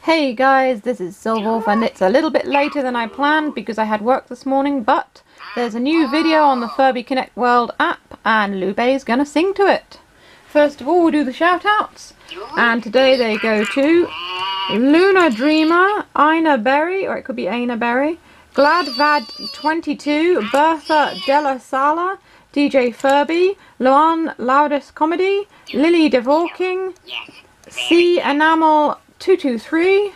Hey guys, this is Silverwolf and it's a little bit later than I planned because I had work this morning, but there's a new video on the Furby Connect World app and Lube's gonna sing to it. First of all, we'll do the shout outs, and today they go to Luna Dreamer, Ina Berry, or it could be Aina Berry, Gladvad22, Bertha Della Sala, DJ Furby, Luan Loudest Comedy, Lily Devorking, C Enamel 223,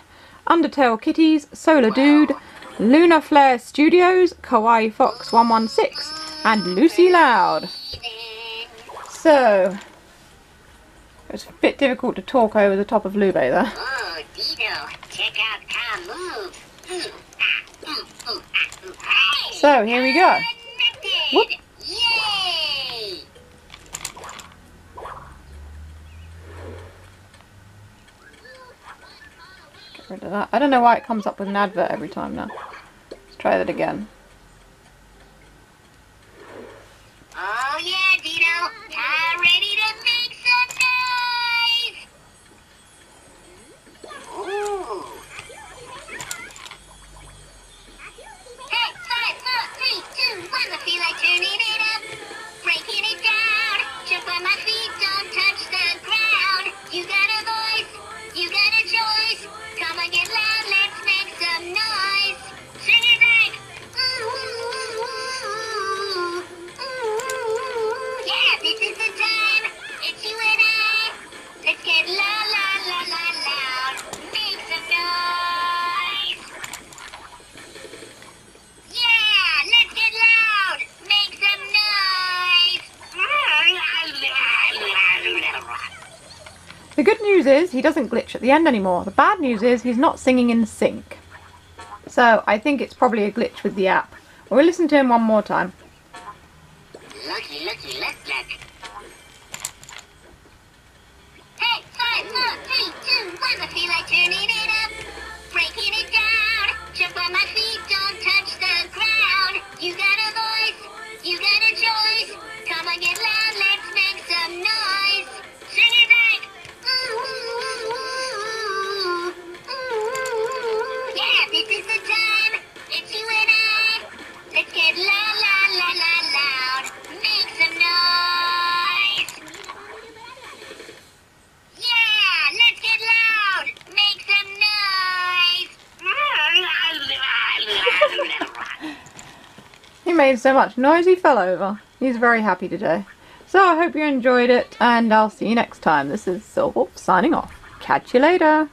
Undertale Kitties, Solar Dude, Luna Flare Studios, Kawaii Fox 116, and Lucy Loud. So, it's a bit difficult to talk over the top of Lube there. Oh, Dino, check out Tom moves. So, here we go. Whoop. Yay! Get rid of that. I don't know why it comes up with an advert every time now. Let's try that again. Oh yeah, Dino, ready to make some noise! Ooh. Hey, 5, 4, 3, 2, 1, I feel like turning it up, breaking it down, jump on my feet, don't touch the ground. You got a voice, you got a choice, come on, get loud, let's make some noise. Sing it back! Ooh, ooh, ooh. Yeah, this is the time, it's you and I, let's get loud, loud, loud, loud, loud, make some noise. Yeah, let's get loud, make some noise. The good news is he doesn't glitch at the end anymore. The bad news is he's not singing in sync. So I think it's probably a glitch with the app. We'll listen to him one more time. Lucky, lucky, luck, luck. Hey, 5, 4, 3, 2, 1, I feel like turning it up, breaking it down, jump on my feet, don't touch the ground. You got a voice, you got a choice, come on, get loud, let's make some noise. Sing it back! Ooh, ooh, ooh. Yeah, this is the time, it's you and I, let's get loud, loud, loud, loud, loud, make some noise. Yeah, let's get loud, make some noise. He made so much noise he fell over. He's very happy today. So I hope you enjoyed it, and I'll see you next time. This is Silverwolf signing off. Catch you later.